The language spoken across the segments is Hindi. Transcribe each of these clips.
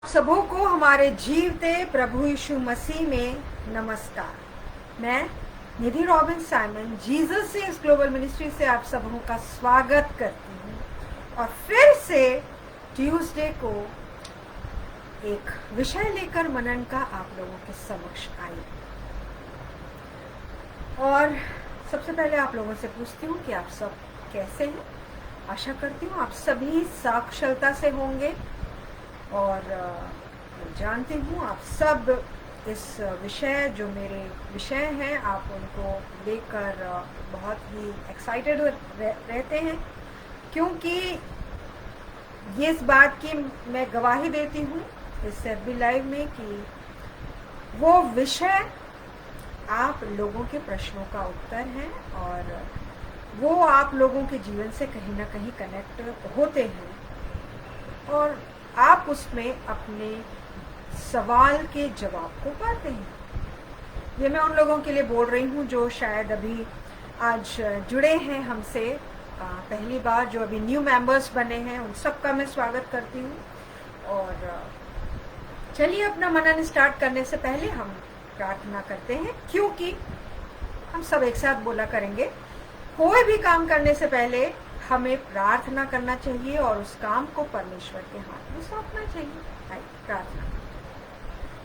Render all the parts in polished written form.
सबों को हमारे जीवते प्रभु यीशु मसीह में नमस्कार। मैं Nidhi Robin Simon Jesus is global ministry से आप सबों का स्वागत करती हूँ और फिर से ट्यूसडे को एक विषय लेकर मनन का आप लोगों के समक्ष आई। और सबसे पहले आप लोगों से पूछती हूँ कि आप सब कैसे हैं। आशा करती हूँ आप सभी साक्षरता से होंगे और जानती हूँ आप सब इस विषय जो मेरे विषय हैं आप उनको लेकर बहुत ही एक्साइटेड रहते हैं, क्योंकि ये इस बात की मैं गवाही देती हूँ इस एफबी लाइव में कि वो विषय आप लोगों के प्रश्नों का उत्तर है और वो आप लोगों के जीवन से कहीं ना कहीं कनेक्ट होते हैं और आप उसमें अपने सवाल के जवाब को पाते हैं। ये मैं उन लोगों के लिए बोल रही हूँ जो शायद अभी आज जुड़े हैं हमसे पहली बार, जो अभी न्यू मेंबर्स बने हैं, उन सबका मैं स्वागत करती हूँ। और चलिए अपना मनन स्टार्ट करने से पहले हम प्रार्थना करते हैं, क्योंकि हम सब एक साथ बोला करेंगे कोई भी काम करने से पहले हमें प्रार्थना करना चाहिए और उस काम को परमेश्वर के हाथ में सौंपना चाहिए। आइए प्रार्थना।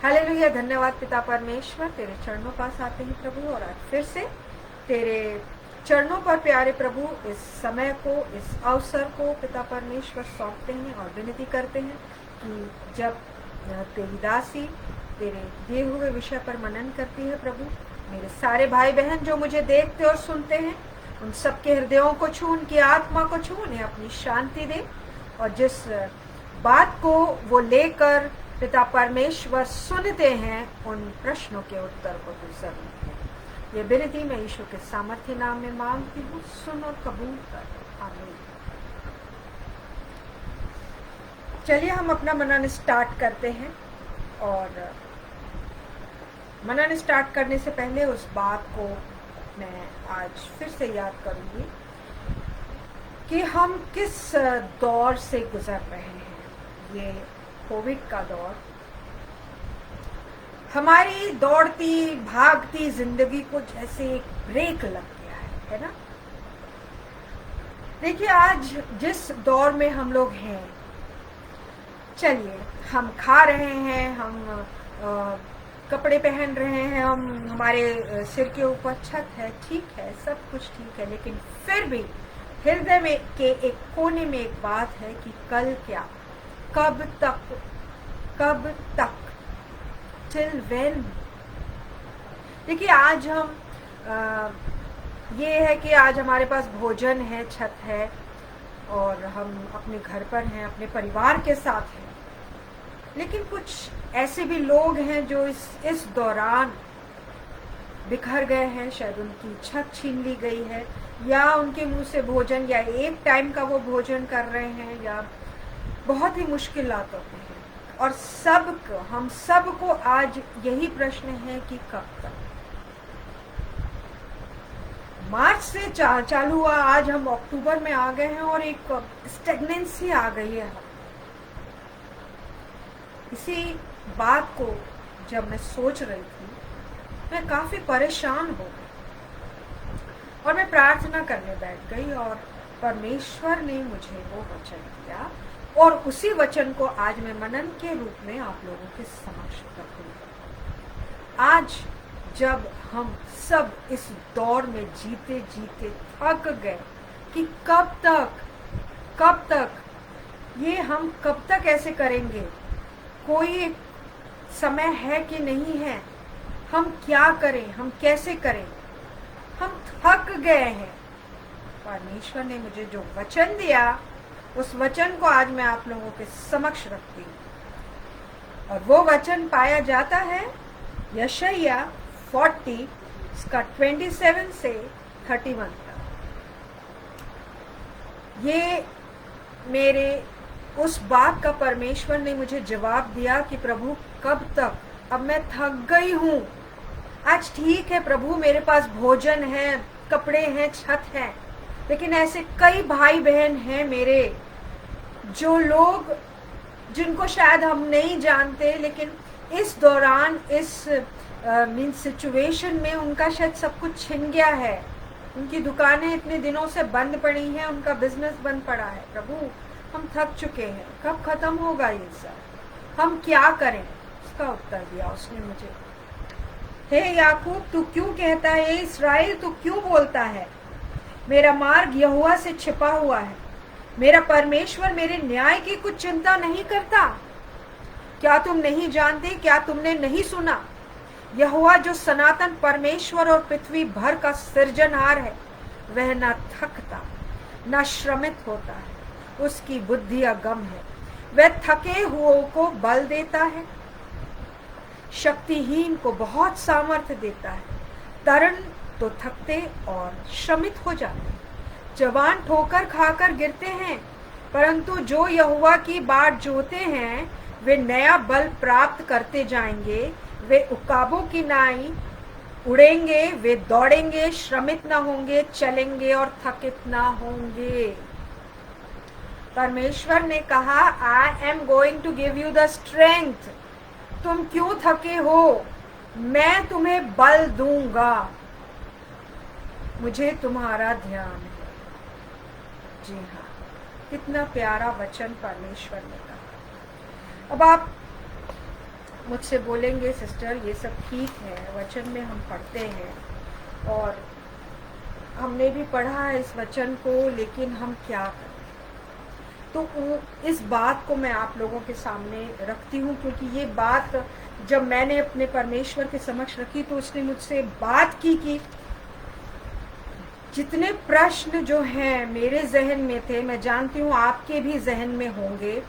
हालेलुया। धन्यवाद पिता परमेश्वर, तेरे चरणों पास आते हैं प्रभु और आज फिर से तेरे चरणों पर प्यारे प्रभु इस समय को, इस अवसर को पिता परमेश्वर सौंपते हैं और विनती करते हैं कि जब तेरी दासी तेरे दिए हुए विषय पर मनन करती है प्रभु, मेरे सारे भाई बहन जो मुझे देखते और सुनते हैं उन सबके हृदयों को छू, उनकी आत्मा को छू, उन्हें अपनी शांति दे और जिस बात को वो लेकर पिता परमेश्वर सुनते हैं उन प्रश्नों के उत्तर को तू जरूर दे। ये विनती मैं यीशु के सामर्थ्य नाम में मांगती हूँ, सुन और कबूल कर। आमीन। चलिए हम अपना मनन स्टार्ट करते हैं और मनन स्टार्ट करने से पहले उस बात को मैं आज फिर से याद करूंगी कि हम किस दौर से गुजर रहे हैं। ये कोविड का दौर हमारी दौड़ती भागती जिंदगी को जैसे एक ब्रेक लग गया है ना। देखिए आज जिस दौर में हम लोग हैं, चलिए हम खा रहे हैं, हम कपड़े पहन रहे हैं, हम हमारे सिर के ऊपर छत है, ठीक है, सब कुछ ठीक है, लेकिन फिर भी हृदय में के एक कोने में एक बात है कि कल क्या, कब तक, टिल व्हेन। देखिए आज हम ये है कि आज हमारे पास भोजन है, छत है और हम अपने घर पर हैं, अपने परिवार के साथ हैं, लेकिन कुछ ऐसे भी लोग हैं जो इस दौरान बिखर गए हैं। शायद उनकी छत छीन ली गई है या उनके मुंह से भोजन या एक टाइम का वो भोजन कर रहे हैं या बहुत ही मुश्किलात होते हैं। और हम सबको आज यही प्रश्न है कि कब तक। मार्च से चालू हुआ, आज हम अक्टूबर में आ गए हैं और एक स्टेगनेंसी आ गई है। इसी बात को जब मैं सोच रही थी मैं काफी परेशान हो गई और मैं प्रार्थना करने बैठ गई और परमेश्वर ने मुझे वो वचन दिया और उसी वचन को आज मैं मनन के रूप में आप लोगों के समक्ष रखूंगी। आज जब हम सब इस दौर में जीते जीते थक गए कि कब तक ये हम कब तक ऐसे करेंगे, कोई समय है कि नहीं है, हम क्या करें, हम कैसे करें, हम थक गए हैं। परमेश्वर ने मुझे जो वचन दिया उस वचन को आज मैं आप लोगों के समक्ष रखती हूँ और वो वचन पाया जाता है यशायाह 40 इसका 27 से 31 तक। ये मेरे उस बात का परमेश्वर ने मुझे जवाब दिया कि प्रभु कब तक, अब मैं थक गई हूँ। आज ठीक है प्रभु, मेरे पास भोजन है, कपड़े हैं, छत है, लेकिन ऐसे कई भाई बहन हैं मेरे जो लोग जिनको शायद हम नहीं जानते, लेकिन इस दौरान इस मीन सिचुएशन में उनका शायद सब कुछ छिन गया है, उनकी दुकानें इतने दिनों से बंद पड़ी हैं, उनका बिजनेस बंद पड़ा है। प्रभु हम थक चुके हैं, कब खत्म होगा ये सब, हम क्या करें? उसका उत्तर दिया उसने मुझे, हे याकूब तू क्यों कहता है, इस्राएल तू क्यों बोलता है, मेरा मार्ग यहोवा से छिपा हुआ है, मेरा परमेश्वर मेरे न्याय की कुछ चिंता नहीं करता? क्या तुम नहीं जानते, क्या तुमने नहीं सुना? यहोवा जो सनातन परमेश्वर और पृथ्वी भर का सृजनहार है, वह न थकता न श्रमित होता है, उसकी बुद्धि अगम है, वह थके हुओं को बल देता है, शक्तिहीन को बहुत सामर्थ्य देता है। तरुण तो थकते और श्रमित हो जाते, जवान ठोकर खाकर गिरते हैं, परंतु जो यहोवा की बाट जोते हैं वे नया बल प्राप्त करते जाएंगे, वे उकाबों की नाई उड़ेंगे, वे दौड़ेंगे, श्रमित ना होंगे, चलेंगे और थकित ना होंगे। परमेश्वर ने कहा, I am going to give you the strength. तुम क्यों थके हो? मैं तुम्हें बल दूंगा, मुझे तुम्हारा ध्यान है। जी हाँ, कितना प्यारा वचन परमेश्वर ने कहा। अब आप मुझसे बोलेंगे, सिस्टर ये सब ठीक है, वचन में हम पढ़ते हैं और हमने भी पढ़ा है इस वचन को, लेकिन हम क्या करें? तो इस बात को मैं आप लोगों के सामने रखती हूँ, क्योंकि ये बात जब मैंने अपने परमेश्वर के समक्ष रखी तो उसने मुझसे बात की कि जितने प्रश्न जो हैं मेरे जहन में थे, मैं जानती हूँ आपके भी जहन में होंगे,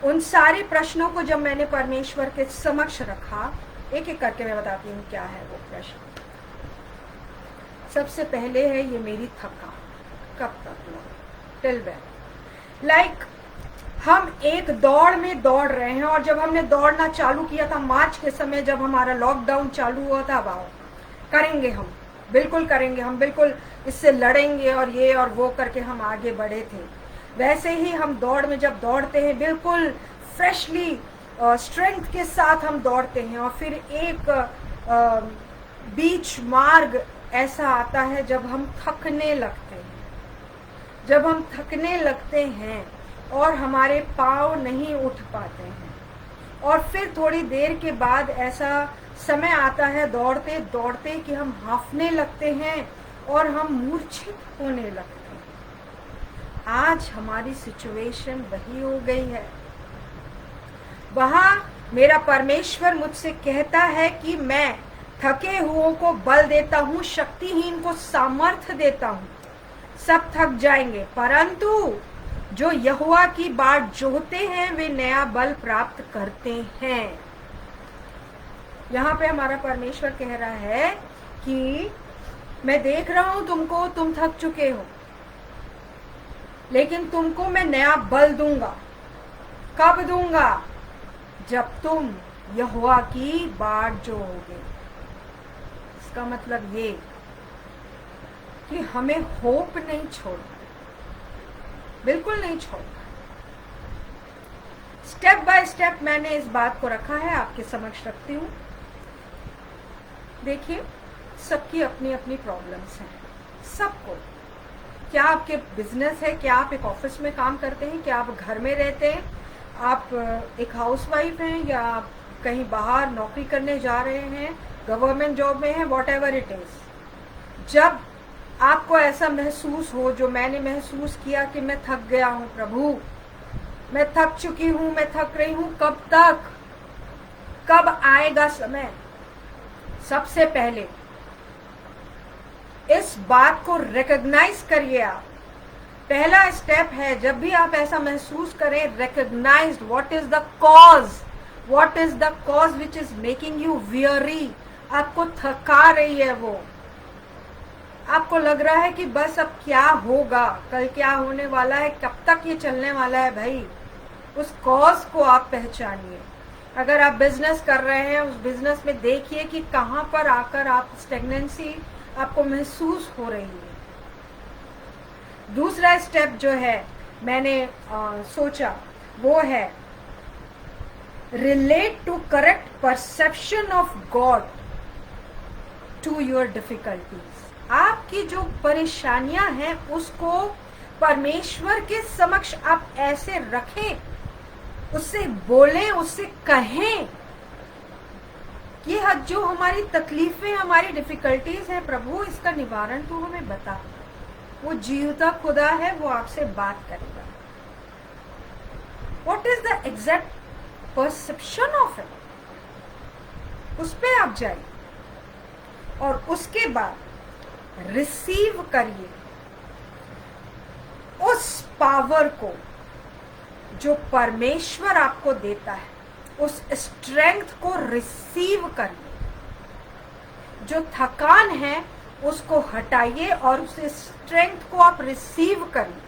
उन सारे प्रश्नों को जब मैंने परमेश्वर के समक्ष रखा, एक एक करके मैं बताती हूँ क्या है वो प्रश्न। सबसे पहले है ये मेरी थकान कब तक हो, टिल व्हेन। लाइक हम एक दौड़ में दौड़ रहे हैं, और जब हमने दौड़ना चालू किया था मार्च के समय, जब हमारा लॉकडाउन चालू हुआ था, वाह करेंगे हम, बिल्कुल करेंगे हम, बिल्कुल इससे लड़ेंगे और ये और वो करके हम आगे बढ़े थे। वैसे ही हम दौड़ में जब दौड़ते हैं, बिल्कुल फ्रेशली स्ट्रेंथ के साथ हम दौड़ते हैं, और फिर एक बीच मार्ग ऐसा आता है जब हम थकने लगते हैं। जब हम थकने लगते हैं और हमारे पाँव नहीं उठ पाते हैं, और फिर थोड़ी देर के बाद ऐसा समय आता है दौड़ते दौड़ते कि हम हांफने लगते हैं और हम मूर्छित होने लगते हैं। आज हमारी सिचुएशन वही हो गई है। वहां मेरा परमेश्वर मुझसे कहता है कि मैं थके हुओं को बल देता हूँ, शक्तिहीन को सामर्थ्य देता हूँ। सब थक जाएंगे, परंतु जो यहोवा की बाट जोहते हैं वे नया बल प्राप्त करते हैं। यहाँ पे हमारा परमेश्वर कह रहा है कि मैं देख रहा हूं तुमको, तुम थक चुके हो, लेकिन तुमको मैं नया बल दूंगा। कब दूंगा? जब तुम यहोवा की बाट जोहोगे। इसका मतलब ये कि हमें होप नहीं छोड़ना, बिल्कुल नहीं छोड़ना। स्टेप बाय स्टेप मैंने इस बात को रखा है, आपके समक्ष रखती हूँ। देखिए, सबकी अपनी अपनी प्रॉब्लम्स हैं, सबको। क्या आपके बिजनेस है, क्या आप एक ऑफिस में काम करते हैं, क्या आप घर में रहते हैं, आप एक हाउसवाइफ हैं, या आप कहीं बाहर नौकरी करने जा रहे हैं, गवर्नमेंट जॉब में है, वॉट एवर इट इज। जब आपको ऐसा महसूस हो जो मैंने महसूस किया कि मैं थक गया हूं प्रभु, मैं थक चुकी हूं, मैं थक रही हूं, कब तक, कब आएगा समय? सबसे पहले इस बात को रिकॉग्नाइज करिए आप। पहला स्टेप है, जब भी आप ऐसा महसूस करें, recognise what is the cause, what is the cause which is making you weary. आपको थका रही है वो, आपको लग रहा है कि बस अब क्या होगा, कल क्या होने वाला है, कब तक ये चलने वाला है। भाई, उस कॉज को आप पहचानिए। अगर आप बिजनेस कर रहे हैं, उस बिजनेस में देखिए कि कहां पर आकर आप स्टेगनेंसी आपको महसूस हो रही है। दूसरा स्टेप जो है, मैंने सोचा वो है relate to correct perception of God to your difficulties. आपकी जो परेशानियां हैं उसको परमेश्वर के समक्ष आप ऐसे रखें, उससे बोलें, उससे कहें कि जो हमारी तकलीफें, हमारी डिफिकल्टीज हैं, प्रभु इसका निवारण तो हमें बता। वो जीवता खुदा है, वो आपसे बात करेगा। What is the exact perception of it, उस पे आप जाइए और उसके बाद रिसीव करिए उस पावर को जो परमेश्वर आपको देता है। उस स्ट्रेंथ को रिसीव करिए। जो थकान है उसको हटाइए और उस स्ट्रेंथ को आप रिसीव करिए।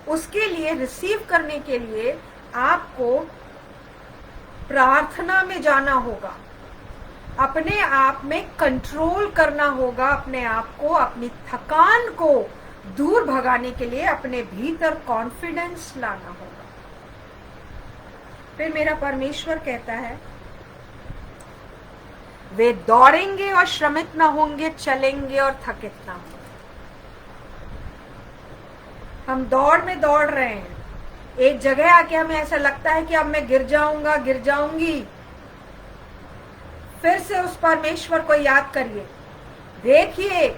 उसके लिए, रिसीव करने के लिए आपको प्रार्थना में जाना होगा, अपने आप में कंट्रोल करना होगा, अपने आप को, अपनी थकान को दूर भगाने के लिए अपने भीतर कॉन्फिडेंस लाना होगा। फिर मेरा परमेश्वर कहता है, वे दौड़ेंगे और श्रमित ना होंगे, चलेंगे और थकित ना होंगे। हम दौड़ में दौड़ रहे हैं, एक जगह आके हमें ऐसा लगता है कि अब मैं गिर जाऊंगा, गिर जाऊंगी। फिर से उस परमेश्वर को याद करिए, देखिए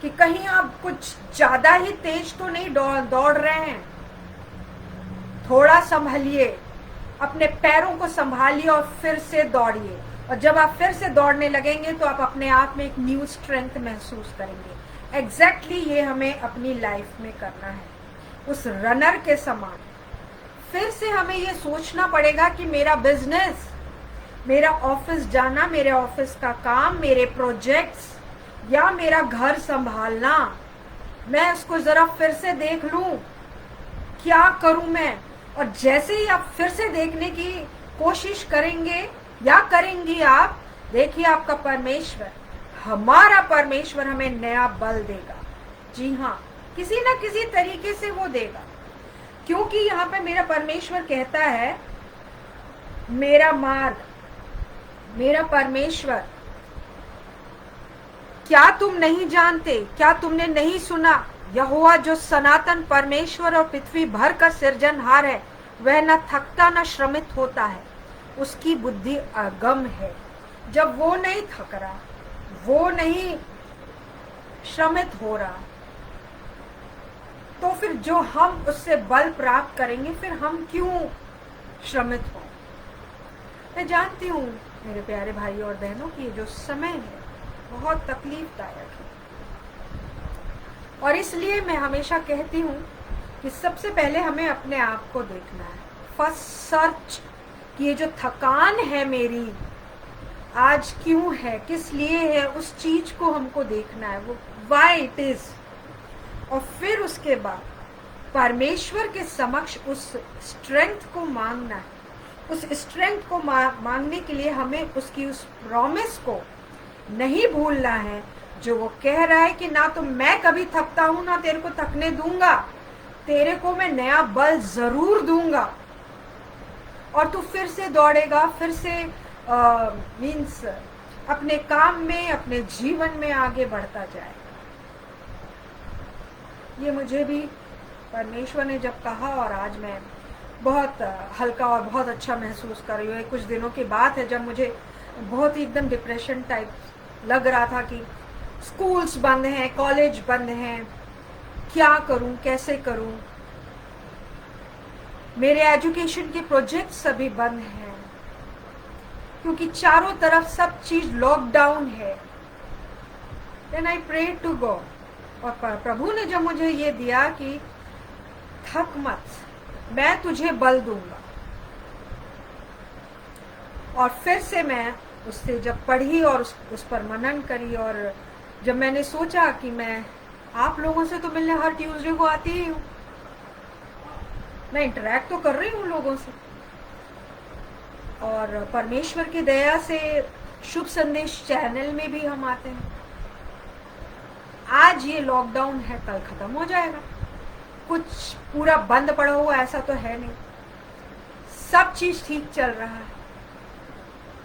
कि कहीं आप कुछ ज्यादा ही तेज तो नहीं दौड़ रहे हैं। थोड़ा संभलिए, अपने पैरों को संभालिए और फिर से दौड़िए। और जब आप फिर से दौड़ने लगेंगे तो आप अपने आप में एक न्यू स्ट्रेंथ महसूस करेंगे। एग्जैक्टली ये हमें अपनी लाइफ में करना है, उस रनर के समान। फिर से हमें ये सोचना पड़ेगा कि मेरा बिजनेस, मेरा ऑफिस जाना, मेरे ऑफिस का काम, मेरे प्रोजेक्ट्स या मेरा घर संभालना, मैं उसको जरा फिर से देख लूं, क्या करूं मैं। और जैसे ही आप फिर से देखने की कोशिश करेंगे या करेंगी आप, देखिए आपका परमेश्वर, हमारा परमेश्वर हमें नया बल देगा। जी हाँ, किसी ना किसी तरीके से वो देगा। क्योंकि यहाँ पे मेरा परमेश्वर कहता है, मेरा मार्ग, मेरा परमेश्वर, क्या तुम नहीं जानते, क्या तुमने नहीं सुना, यहोवा जो सनातन परमेश्वर और पृथ्वी भर का सृजनहार है, वह न थकता न श्रमित होता है, उसकी बुद्धि अगम है। जब वो नहीं थक रहा, वो नहीं श्रमित हो रहा, तो फिर जो हम उससे बल प्राप्त करेंगे, फिर हम क्यों श्रमित हो। मैं जानती हूँ मेरे प्यारे भाई और बहनों की ये जो समय है बहुत तकलीफदायक है, और इसलिए मैं हमेशा कहती हूँ कि सबसे पहले हमें अपने आप को देखना है। फर्स्ट सर्च कि ये जो थकान है मेरी आज क्यों है, किस लिए है, उस चीज को हमको देखना है, वो व्हाई इट इज। और फिर उसके बाद परमेश्वर के समक्ष उस स्ट्रेंथ को मांगना है। उस स्ट्रेंथ को मांगने के लिए हमें उसकी उस प्रॉमिस को नहीं भूलना है, जो वो कह रहा है कि ना तो मैं कभी थकता हूं, ना तेरे को थकने दूंगा, तेरे को मैं नया बल जरूर दूंगा और तू फिर से दौड़ेगा, फिर से मीन्स अपने काम में, अपने जीवन में आगे बढ़ता जाए। ये मुझे भी परमेश्वर ने जब कहा, और आज मैं बहुत हल्का और बहुत अच्छा महसूस कर रही हूँ। कुछ दिनों की बात है जब मुझे बहुत ही एकदम डिप्रेशन टाइप लग रहा था कि स्कूल्स बंद हैं, कॉलेज बंद हैं, क्या करूं, कैसे करूं, मेरे एजुकेशन के प्रोजेक्ट्स सभी बंद हैं, क्योंकि चारों तरफ सब चीज लॉकडाउन है। Then I pray to God, और प्रभु ने जब मुझे ये दिया कि थक मत, मैं तुझे बल दूंगा। और फिर से मैं उससे जब पढ़ी और उस पर मनन करी, और जब मैंने सोचा कि मैं आप लोगों से तो मिलने हर ट्यूसडे को आती ही हूँ, मैं इंटरेक्ट तो कर रही हूँ लोगों से, और परमेश्वर की दया से शुभ संदेश चैनल में भी हम आते हैं। आज ये लॉकडाउन है, कल खत्म हो जाएगा, कुछ पूरा बंद पड़ा हुआ ऐसा तो है नहीं। सब चीज ठीक चल रहा है।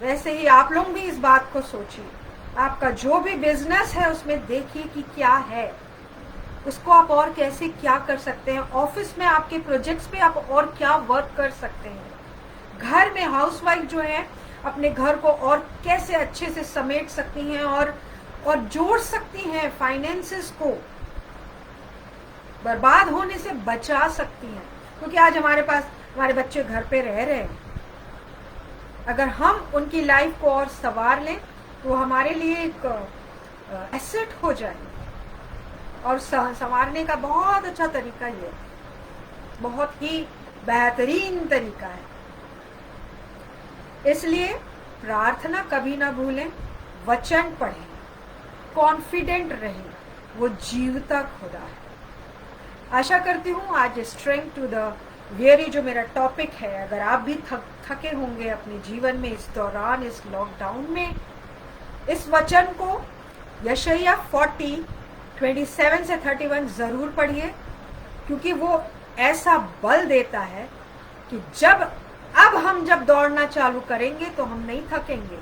वैसे ही आप लोग भी इस बात को सोचिए, आपका जो भी बिजनेस है उसमें देखिए कि क्या है, उसको आप और कैसे क्या कर सकते हैं। ऑफिस में आपके प्रोजेक्ट्स पे आप और क्या वर्क कर सकते हैं। घर में हाउसवाइफ जो है अपने घर को और कैसे अच्छे से समेट सकती हैं और जोड़ सकती हैं, फाइनेंसेस को बर्बाद होने से बचा सकती हैं। क्योंकि आज हमारे पास हमारे बच्चे घर पे रह रहे हैं, अगर हम उनकी लाइफ को और संवार लें तो हमारे लिए एक एसेट हो जाए। और संवारने का बहुत अच्छा तरीका ये, बहुत ही बेहतरीन तरीका है। इसलिए प्रार्थना कभी ना भूलें, वचन पढ़ें, कॉन्फिडेंट रहें, वो जीवता खुदा है। आशा करती हूँ आज स्ट्रेंथ टू द वेरी जो मेरा टॉपिक है, अगर आप भी थके होंगे अपने जीवन में इस दौरान, इस लॉकडाउन में, इस वचन को यशायाह 40:27 से 31 जरूर पढ़िए, क्योंकि वो ऐसा बल देता है कि अब हम जब दौड़ना चालू करेंगे तो हम नहीं थकेंगे,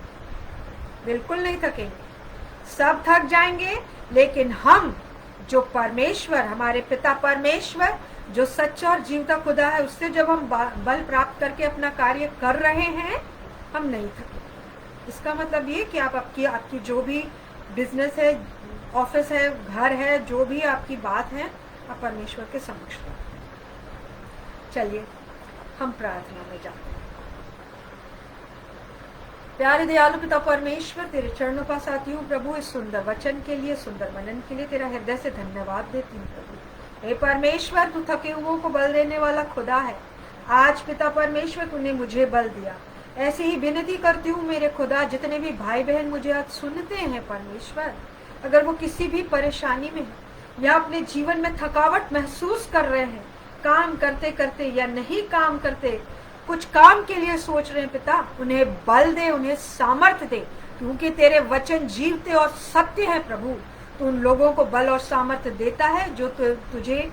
बिल्कुल नहीं थकेंगे। सब थक जाएंगे, लेकिन हम जो परमेश्वर, हमारे पिता परमेश्वर जो सच्चा और जीवता खुदा है, उससे जब हम बल प्राप्त करके अपना कार्य कर रहे हैं, हम नहीं थकेंगे। इसका मतलब ये कि आप आपकी जो भी बिजनेस है, ऑफिस है, घर है, जो भी आपकी बात है, आप परमेश्वर के समक्ष रखें। चलिए हम प्रार्थना में जाते हैं। प्यारे दयालु पिता परमेश्वर, तेरे चरणों पास आती हूँ प्रभु, इस सुंदर वचन के लिए, सुंदर मनन के लिए तेरा हृदय से धन्यवाद देती हूँ प्रभु। हे परमेश्वर, तू थके हुओं को बल देने वाला खुदा है। आज पिता परमेश्वर तूने मुझे बल दिया, ऐसे ही विनती करती हूँ मेरे खुदा, जितने भी भाई बहन मुझे आज सुनते हैं परमेश्वर, अगर वो किसी भी परेशानी में या अपने जीवन में थकावट महसूस कर रहे हैं, काम करते करते या नहीं काम करते, कुछ काम के लिए सोच रहे हैं पिता, उन्हें बल दे, उन्हें सामर्थ्य दे, क्योंकि तेरे वचन जीवते और सत्य है प्रभु। तू उन लोगों को बल और सामर्थ्य देता है जो तुझे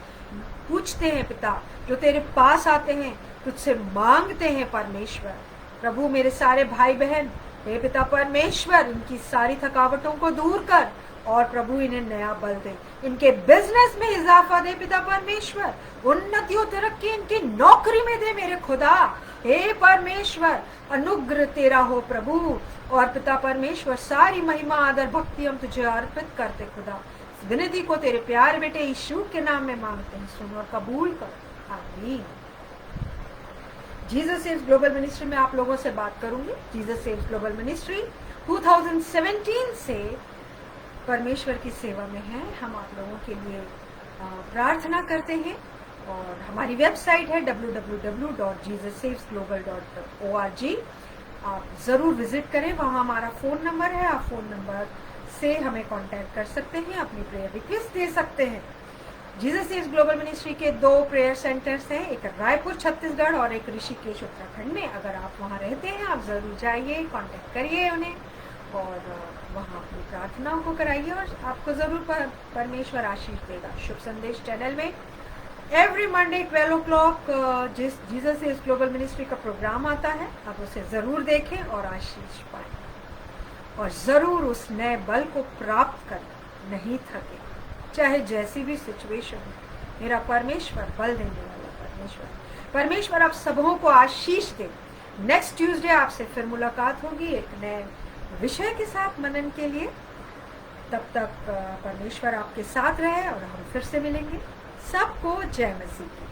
पूछते हैं पिता, जो तेरे पास आते हैं, तुझसे मांगते हैं परमेश्वर। प्रभु मेरे सारे भाई बहन, हे पिता परमेश्वर, इनकी सारी थकावटों को दूर कर और प्रभु इन्हें नया बल दे, इनके बिजनेस में इजाफा दे पिता परमेश्वर, उन्नति और तरक्की इनकी नौकरी में दे मेरे खुदा। हे परमेश्वर, अनुग्रह तेरा हो प्रभु। और पिता परमेश्वर, सारी महिमा आदर भक्ति हम तुझे अर्पित करते खुदा। इस विनती को तेरे प्यारे बेटे यीशु के नाम में मांगते हैं, सुन और कबूल कर, आमीन। जीसस सेव्स ग्लोबल मिनिस्ट्री में आप लोगों से बात करूंगी। जीसस सेव्स ग्लोबल मिनिस्ट्री 2017 से परमेश्वर की सेवा में है। हम आप लोगों के लिए प्रार्थना करते हैं और हमारी वेबसाइट है www.jesussavesglobal.org। आप जरूर विजिट करें, वहाँ हमारा फ़ोन नंबर है, आप फ़ोन नंबर से हमें कांटेक्ट कर सकते हैं, अपनी प्रेयर रिक्वेस्ट दे सकते हैं। जीसस सेव्स ग्लोबल मिनिस्ट्री के 2 प्रेयर सेंटर्स हैं, एक रायपुर छत्तीसगढ़ और एक ऋषिकेश उत्तराखंड में। अगर आप वहाँ रहते हैं, आप जरूर जाइए, कांटेक्ट करिए उन्हें और वहाँ अपनी प्रार्थनाओं को कराइए और आपको जरूर परमेश्वर आशीष देगा। शुभ संदेश चैनल में every Monday 12 o'clock Jesus saves global ministry का प्रोग्राम आता है, आप उसे जरूर देखें और आशीष पाएं और जरूर उस नए बल को प्राप्त करें, नहीं थके, चाहे जैसी भी सिचुएशन हो। मेरा परमेश्वर बल देने वाला परमेश्वर आप सबों को आशीष दे। नेक्स्ट ट्यूसडे आपसे फिर मुलाकात होगी एक नए विषय के साथ मनन के लिए। तब तक परमेश्वर आपके साथ रहे और हम फिर से मिलेंगे। सबको जय मसीह की।